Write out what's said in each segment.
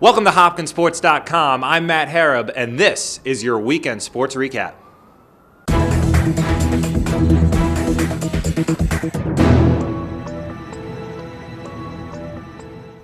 Welcome to HopkinsSports.com. I'm Matt Harab, and this is your weekend sports recap.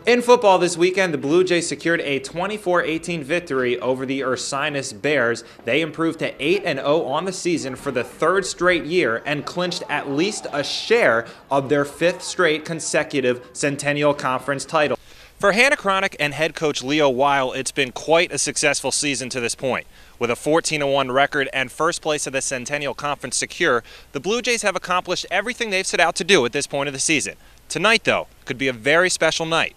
In football this weekend, the Blue Jays secured a 24-18 victory over the Ursinus Bears. They improved to 8-0 on the season for the third straight year and clinched at least a share of their fifth straight consecutive Centennial Conference title. For Hannah Chronic and head coach Leo Weil, it's been quite a successful season to this point. With a 14-1 record and first place of the Centennial Conference secure, the Blue Jays have accomplished everything they've set out to do at this point of the season. Tonight, though, could be a very special night.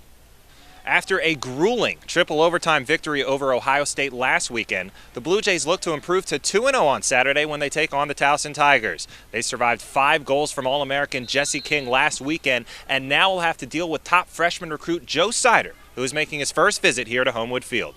After a grueling triple overtime victory over Ohio State last weekend, the Blue Jays look to improve to 2-0 on Saturday when they take on the Towson Tigers. They survived 5 goals from All-American Jesse King last weekend and now will have to deal with top freshman recruit Joe Sider, who is making his first visit here to Homewood Field.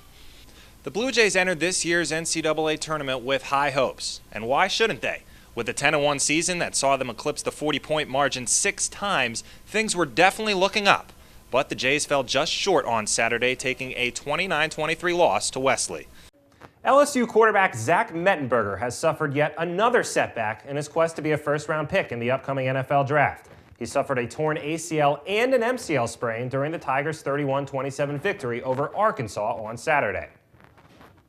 The Blue Jays entered this year's NCAA tournament with high hopes, and why shouldn't they? With a 10-1 season that saw them eclipse the 40-point margin 6 times, things were definitely looking up. But the Jays fell just short on Saturday, taking a 29-23 loss to Wesley. LSU quarterback Zach Mettenberger has suffered yet another setback in his quest to be a first-round pick in the upcoming NFL draft. He suffered a torn ACL and an MCL sprain during the Tigers' 31-27 victory over Arkansas on Saturday.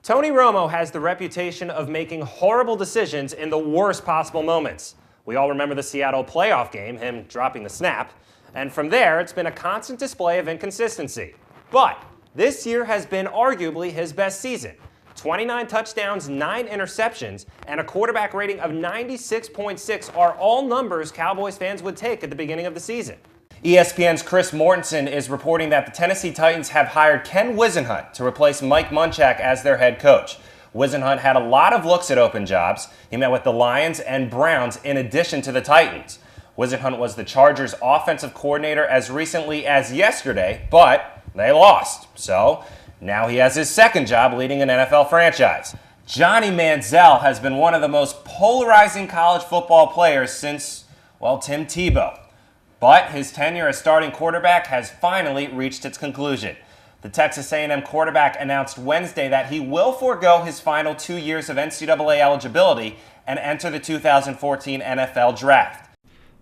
Tony Romo has the reputation of making horrible decisions in the worst possible moments. We all remember the Seattle playoff game, him dropping the snap. And from there, it's been a constant display of inconsistency. But this year has been arguably his best season. 29 touchdowns, 9 interceptions, and a quarterback rating of 96.6 are all numbers Cowboys fans would take at the beginning of the season. ESPN's Chris Mortensen is reporting that the Tennessee Titans have hired Ken Whisenhunt to replace Mike Munchak as their head coach. Whisenhunt had a lot of looks at open jobs. He met with the Lions and Browns in addition to the Titans. Whisenhunt was the Chargers' offensive coordinator as recently as yesterday, but they lost. So now he has his second job leading an NFL franchise. Johnny Manziel has been one of the most polarizing college football players since, well, Tim Tebow. But his tenure as starting quarterback has finally reached its conclusion. The Texas A&M quarterback announced Wednesday that he will forego his final 2 years of NCAA eligibility and enter the 2014 NFL Draft.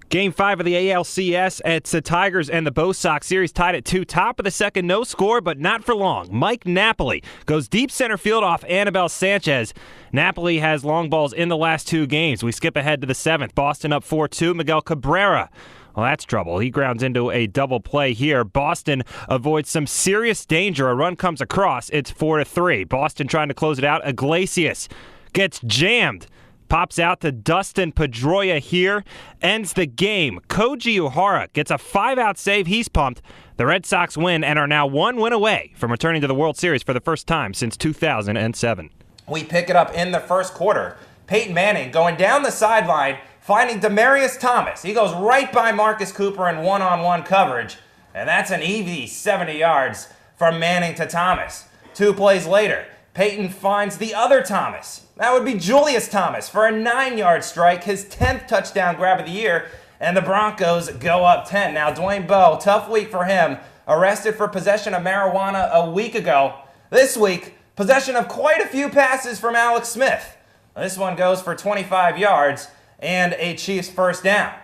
Game 5 of the ALCS, it's the Tigers and the Bo Sox series tied at 2. Top of the second, no score, but not for long. Mike Napoli goes deep center field off Anibal Sanchez. Napoli has long balls in the last 2 games. We skip ahead to the 7th. Boston up 4-2. Miguel Cabrera. Well, that's trouble. He grounds into a double play here. Boston avoids some serious danger. A run comes across. It's 4-3. Boston trying to close it out. Iglesias gets jammed. Pops out to Dustin Pedroia here, ends the game. Koji Uhara gets a 5-out save. He's pumped. The Red Sox win and are now 1 win away from returning to the World Series for the first time since 2007. We pick it up in the first quarter. Peyton Manning going down the sideline, finding Demaryius Thomas. He goes right by Marcus Cooper in one-on-one coverage, and that's an easy 70 yards from Manning to Thomas. 2 plays later, Peyton finds the other Thomas. That would be Julius Thomas for a 9-yard strike, his 10th touchdown grab of the year, and the Broncos go up 10. Now, Dwayne Bowe, tough week for him, arrested for possession of marijuana a week ago. This week, possession of quite a few passes from Alex Smith. This one goes for 25 yards and a Chiefs first down.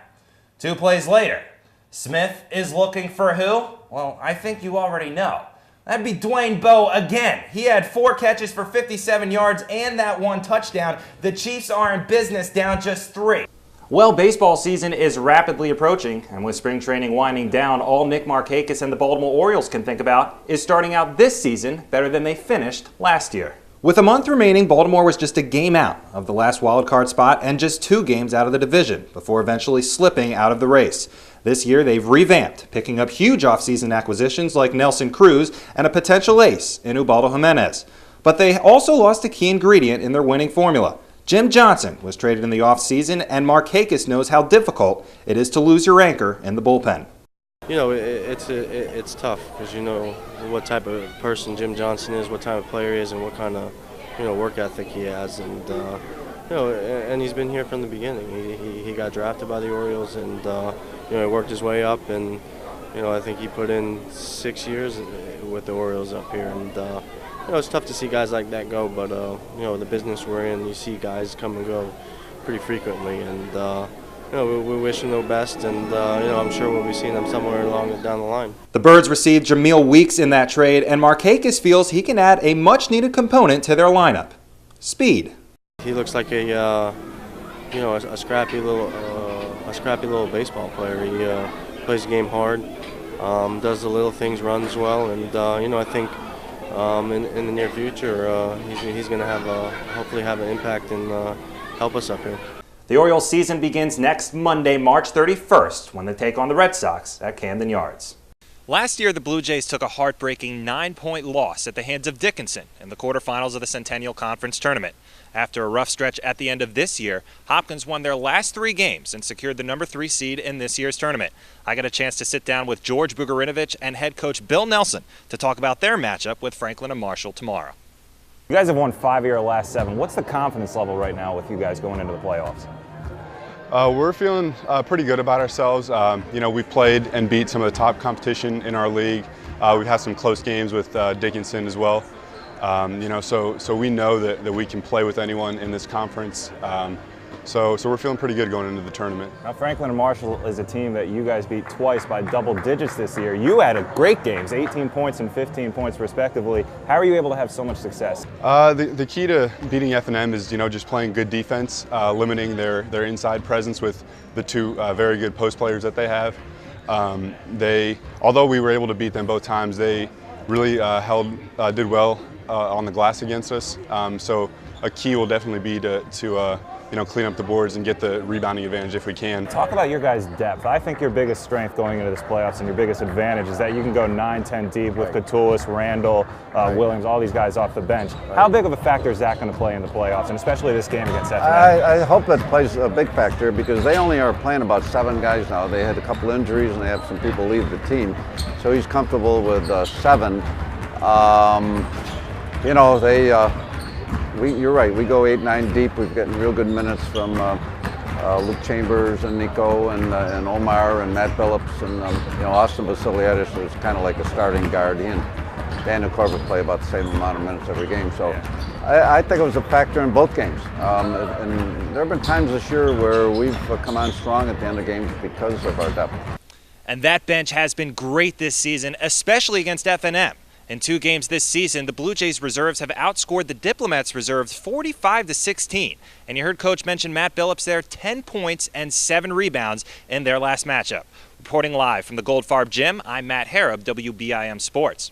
2 plays later, Smith is looking for who? Well, I think you already know. That'd be Dwayne Bowe again. He had 4 catches for 57 yards and that 1 touchdown. The Chiefs are in business down just 3. Well, baseball season is rapidly approaching, and with spring training winding down, all Nick Markakis and the Baltimore Orioles can think about is starting out this season better than they finished last year. With a month remaining, Baltimore was just a game out of the last wildcard spot and just 2 games out of the division before eventually slipping out of the race. This year, they've revamped, picking up huge offseason acquisitions like Nelson Cruz and a potential ace in Ubaldo Jimenez. But they also lost a key ingredient in their winning formula. Jim Johnson was traded in the offseason, and Markakis knows how difficult it is to lose your anchor in the bullpen. You know, it's tough because you know what type of person Jim Johnson is, what type of player he is, and what kind of work ethic he has, and and he's been here from the beginning. He got drafted by the Orioles, and he worked his way up, and I think he put in 6 years with the Orioles up here, and it's tough to see guys like that go. But the business we're in, you see guys come and go pretty frequently, and we wish them the best, and I'm sure we'll be seeing them somewhere down the line. The Birds received Jamil Weeks in that trade, and Markakis feels he can add a much-needed component to their lineup: speed. He looks like a scrappy little baseball player. He plays the game hard, does the little things, runs well, and I think in the near future he's going to hopefully have an impact and help us up here. The Orioles season begins next Monday, March 31st, when they take on the Red Sox at Camden Yards. Last year, the Blue Jays took a heartbreaking 9-point loss at the hands of Dickinson in the quarterfinals of the Centennial Conference Tournament. After a rough stretch at the end of this year, Hopkins won their last 3 games and secured the number 3 seed in this year's tournament. I got a chance to sit down with George Bugarinovich and head coach Bill Nelson to talk about their matchup with Franklin and Marshall tomorrow. You guys have won 5 of your last 7. What's the confidence level right now with you guys going into the playoffs? We're feeling pretty good about ourselves. We've played and beat some of the top competition in our league. We've had some close games with Dickinson as well. So we know that we can play with anyone in this conference. So we're feeling pretty good going into the tournament. Now, Franklin and Marshall is a team that you guys beat twice by double digits this year. You had great games, 18 points and 15 points respectively. How are you able to have so much success? The key to beating F&M is just playing good defense, limiting their inside presence with the 2 very good post players that they have. Although we were able to beat them both times, they really did well on the glass against us. So a key will definitely be to clean up the boards and get the rebounding advantage if we can. Talk about your guys' depth. I think your biggest strength going into this playoffs and your biggest advantage is that you can go 9-10 deep with Catullus, Randall, Williams, all these guys off the bench. How big of a factor is that going to play in the playoffs, and especially this game against F&M? I hope it plays a big factor because they only are playing about 7 guys now. They had a couple injuries and they have some people leave the team. So he's comfortable with 7. You're right. We go 8-9 deep. We've gotten real good minutes from Luke Chambers and Nico and Omar and Matt Billups and Austin Vasiliadis is kind of like a starting guard. He and Daniel Corbett play about the same amount of minutes every game. So I think it was a factor in both games. And there have been times this year where we've come on strong at the end of games because of our depth. And that bench has been great this season, especially against F&M. In 2 games this season, the Blue Jays reserves have outscored the Diplomats reserves 45-16. And you heard Coach mention Matt Billups there, 10 points and 7 rebounds in their last matchup. Reporting live from the Goldfarb Gym, I'm Matt Harab, WBIM Sports.